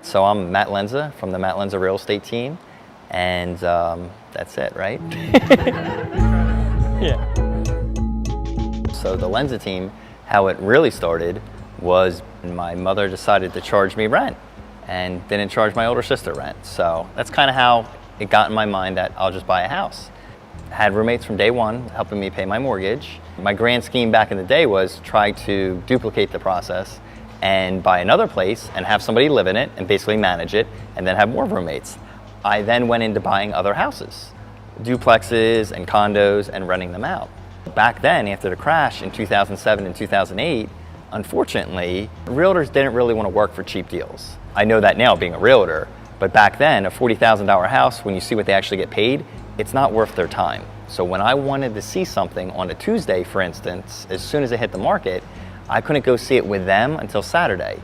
So I'm Matt Lenza from the Matt Lenza real estate team, and that's it, right? Yeah. So the Lenza team, how it really started was my mother decided to charge me rent and didn't charge my older sister rent. So that's kind of how it got in my mind that I'll just buy a house. Had roommates from day one helping me pay my mortgage. My grand scheme back in the day was try to duplicate the process and buy another place and have somebody live in it and basically manage it and then have more roommates. I then went into buying other houses, duplexes and condos, and renting them out. Back then, after the crash in 2007 and 2008, unfortunately, realtors didn't really want to work for cheap deals. I know that now being a realtor, but back then a $40,000 house, when you see what they actually get paid, it's not worth their time. So when I wanted to see something on a Tuesday, for instance, as soon as it hit the market, I couldn't go see it with them until Saturday.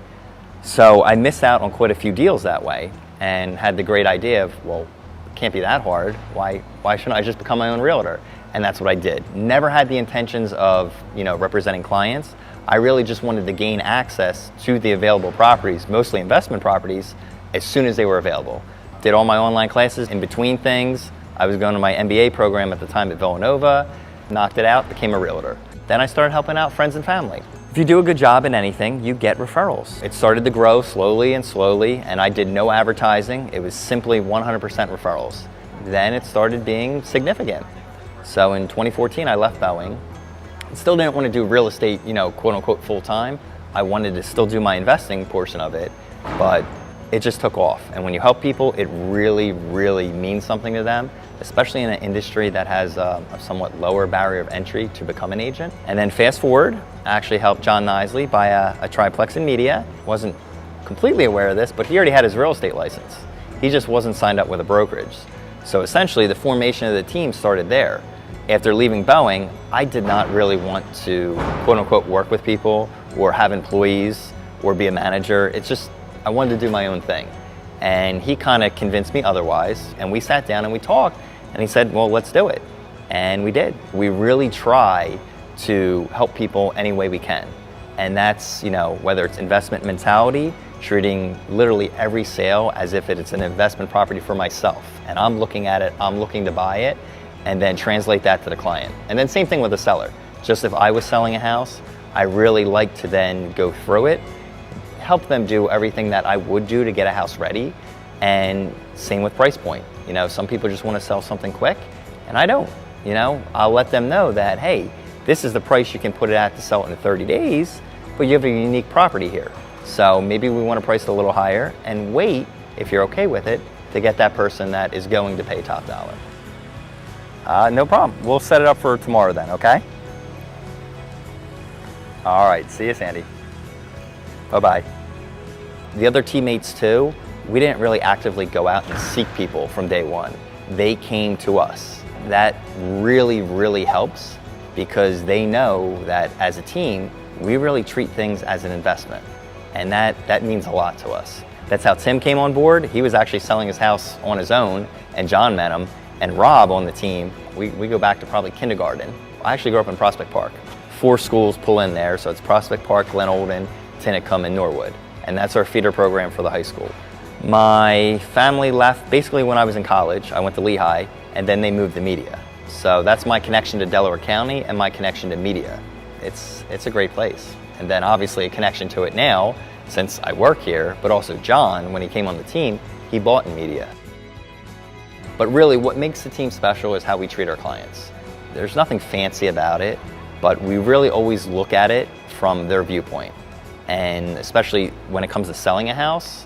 So I missed out on quite a few deals that way and had the great idea of, well, it can't be that hard. Why shouldn't I just become my own realtor? And that's what I did. Never had the intentions of, representing clients. I really just wanted to gain access to the available properties, mostly investment properties, as soon as they were available. Did all my online classes in between things. I was going to my MBA program at the time at Villanova, knocked it out, became a realtor. Then I started helping out friends and family. If you do a good job in anything, you get referrals. It started to grow slowly, and I did no advertising. It was simply 100% referrals. Then it started being significant. So in 2014, I left Boeing. Still didn't want to do real estate, quote unquote full time. I wanted to still do my investing portion of it, but it just took off. And when you help people, it really, really means something to them, especially in an industry that has a somewhat lower barrier of entry to become an agent. And then fast forward, I actually helped John Nisley buy a triplex in media. Wasn't completely aware of this, but he already had his real estate license. He just wasn't signed up with a brokerage. So essentially the formation of the team started there. After leaving Boeing, I did not really want to quote unquote work with people or have employees or be a manager. It's just, I wanted to do my own thing. And he kind of convinced me otherwise, and we sat down and we talked, and he said, well, let's do it. And we did. We really try to help people any way we can. And that's, whether it's investment mentality, treating literally every sale as if it's an investment property for myself. And I'm looking at it, I'm looking to buy it, and then translate that to the client. And then same thing with the seller. Just if I was selling a house, I really like to then go through it, help them do everything that I would do to get a house ready, and same with price point. Some people just want to sell something quick, and I don't. I'll let them know that, hey, this is the price you can put it at to sell it in 30 days, but you have a unique property here. So maybe we want to price it a little higher and wait, if you're okay with it, to get that person that is going to pay top dollar. No problem. We'll set it up for tomorrow then, okay? All right, see you, Sandy. Bye-bye. The other teammates too, we didn't really actively go out and seek people from day one. They came to us. That really, really helps because they know that as a team, we really treat things as an investment. And that means a lot to us. That's how Tim came on board. He was actually selling his house on his own, and John met him. And Rob on the team, we go back to probably kindergarten. I actually grew up in Prospect Park. 4 schools pull in there, so it's Prospect Park, Glen Olden, Tinicum, and Norwood. And that's our feeder program for the high school. My family left basically when I was in college. I went to Lehigh, and then they moved to media. So that's my connection to Delaware County and my connection to media. It's a great place. And then obviously a connection to it now, since I work here, but also John, when he came on the team, he bought in media. But really what makes the team special is how we treat our clients. There's nothing fancy about it, but we really always look at it from their viewpoint. And especially when it comes to selling a house,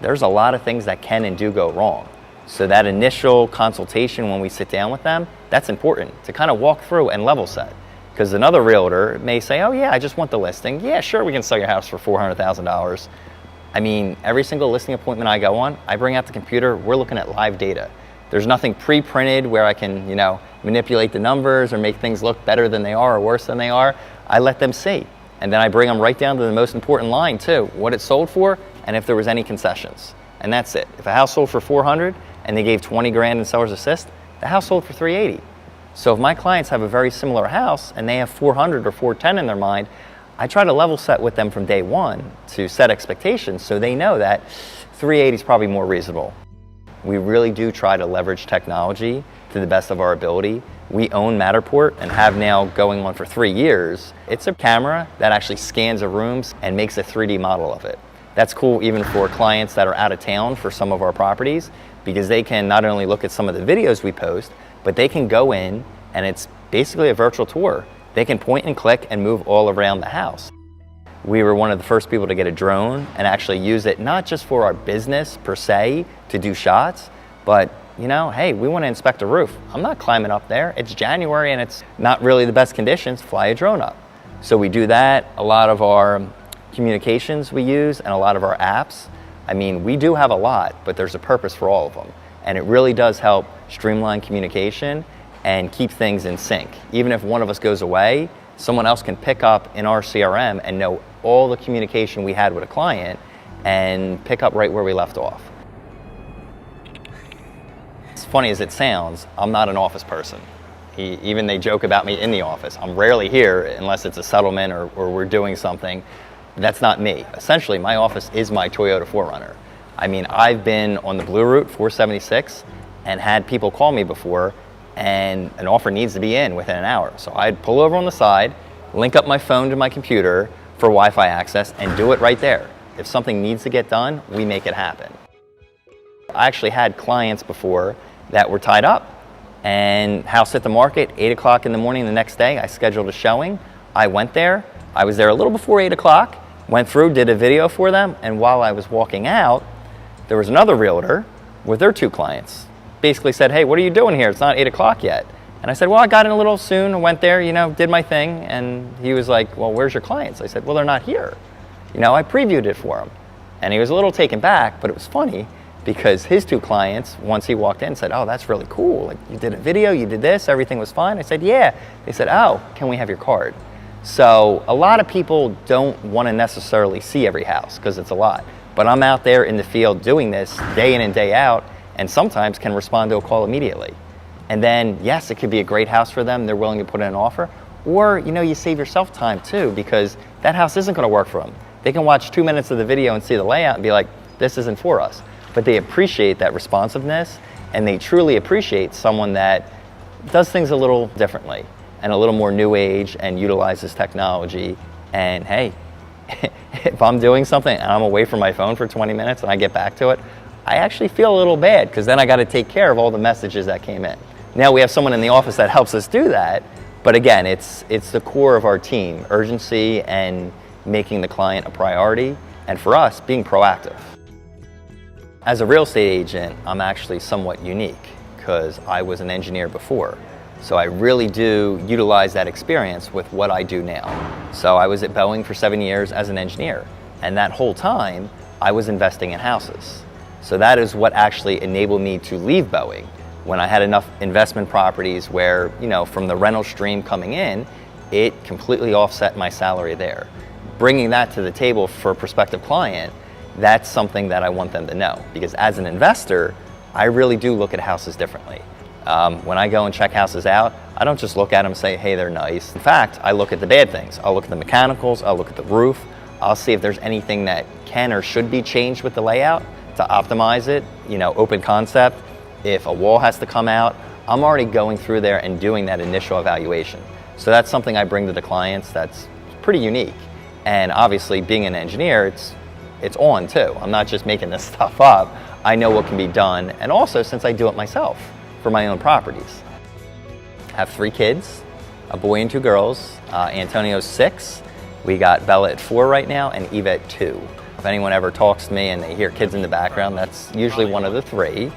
there's a lot of things that can and do go wrong. So that initial consultation when we sit down with them, that's important to kind of walk through and level set. Because another realtor may say, oh yeah, I just want the listing. Yeah, sure, we can sell your house for $400,000. I mean, every single listing appointment I go on, I bring out the computer, we're looking at live data. There's nothing pre-printed where I can, manipulate the numbers or make things look better than they are or worse than they are. I let them see. And then I bring them right down to the most important line too, what it sold for and if there was any concessions. And that's it. If a house sold for 400 and they gave 20 grand in seller's assist, the house sold for 380. So if my clients have a very similar house and they have 400 or 410 in their mind, I try to level set with them from day one to set expectations so they know that 380 is probably more reasonable. We really do try to leverage technology to the best of our ability. We own Matterport and have now going on for 3 years. It's a camera that actually scans a room and makes a 3D model of it. That's cool even for clients that are out of town for some of our properties, because they can not only look at some of the videos we post, but they can go in and it's basically a virtual tour. They can point and click and move all around the house. We were one of the first people to get a drone and actually use it not just for our business per se to do shots, but you know, hey, we want to inspect a roof. I'm not climbing up there. It's January and it's not really the best conditions. Fly a drone up. So we do that. A lot of our communications we use and a lot of our apps. I mean, we do have a lot, but there's a purpose for all of them. And it really does help streamline communication and keep things in sync. Even if one of us goes away, someone else can pick up in our CRM and know all the communication we had with a client and pick up right where we left off. As funny as it sounds, I'm not an office person. Even they joke about me in the office. I'm rarely here unless it's a settlement or we're doing something. That's not me. Essentially, my office is my Toyota 4Runner. I mean, I've been on the Blue Route 476 and had people call me before, and an offer needs to be in within an hour. So I'd pull over on the side, link up my phone to my computer for Wi-Fi access, and do it right there. If something needs to get done, we make it happen. I actually had clients before that were tied up, and house hit the market, 8 o'clock in the morning the next day. I scheduled a showing. I went there. I was there a little before 8 o'clock, went through, did a video for them, and while I was walking out, there was another realtor with their 2 clients. Basically said, hey, what are you doing here? It's not 8 o'clock yet. And I said, well, I got in a little soon, I went there, you know, did my thing, and he was like, well, where's your clients? I said, well, they're not here. You know, I previewed it for him. And he was a little taken back, but it was funny because his 2 clients, once he walked in, said, oh, that's really cool. Like, you did a video, you did this, everything was fine. I said, yeah. They said, oh, can we have your card? So a lot of people don't want to necessarily see every house because it's a lot. But I'm out there in the field doing this day in and day out, and sometimes can respond to a call immediately. And then, yes, it could be a great house for them. They're willing to put in an offer. Or, you know, you save yourself time too, because that house isn't going to work for them. They can watch 2 minutes of the video and see the layout and be like, this isn't for us. But they appreciate that responsiveness, and they truly appreciate someone that does things a little differently and a little more new age and utilizes technology. And hey, if I'm doing something and I'm away from my phone for 20 minutes and I get back to it, I actually feel a little bad because then I got to take care of all the messages that came in. Now we have someone in the office that helps us do that, but again, it's the core of our team, urgency and making the client a priority, and for us, being proactive. As a real estate agent, I'm actually somewhat unique because I was an engineer before. So I really do utilize that experience with what I do now. So I was at Boeing for 7 years as an engineer, and that whole time I was investing in houses. So that is what actually enabled me to leave Boeing when I had enough investment properties where, you know, from the rental stream coming in, it completely offset my salary there. Bringing that to the table for a prospective client, that's something that I want them to know, because as an investor, I really do look at houses differently. When I go and check houses out, I don't just look at them and say, hey, they're nice. In fact, I look at the bad things. I'll look at the mechanicals, I'll look at the roof, I'll see if there's anything that can or should be changed with the layout to optimize it, you know, open concept. If a wall has to come out, I'm already going through there and doing that initial evaluation. So that's something I bring to the clients that's pretty unique. And obviously, being an engineer, it's on too. I'm not just making this stuff up. I know what can be done, and also since I do it myself for my own properties. I have 3 kids, a boy and 2 girls. Antonio's 6. We got Bella at 4 right now, and Eva at 2. If anyone ever talks to me and they hear kids in the background, that's usually one of the 3,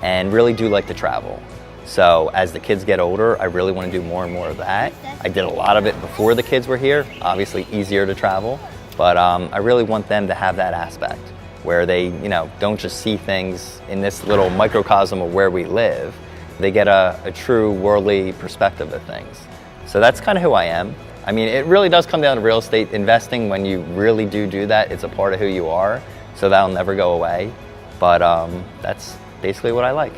and really do like to travel. So as the kids get older, I really want to do more and more of that. I did a lot of it before the kids were here, obviously easier to travel, but I really want them to have that aspect where they, you know, don't just see things in this little microcosm of where we live. They get a true worldly perspective of things. So that's kind of who I am. I mean, it really does come down to real estate investing. When you really do that, it's a part of who you are, so that'll never go away. But that's basically what I like.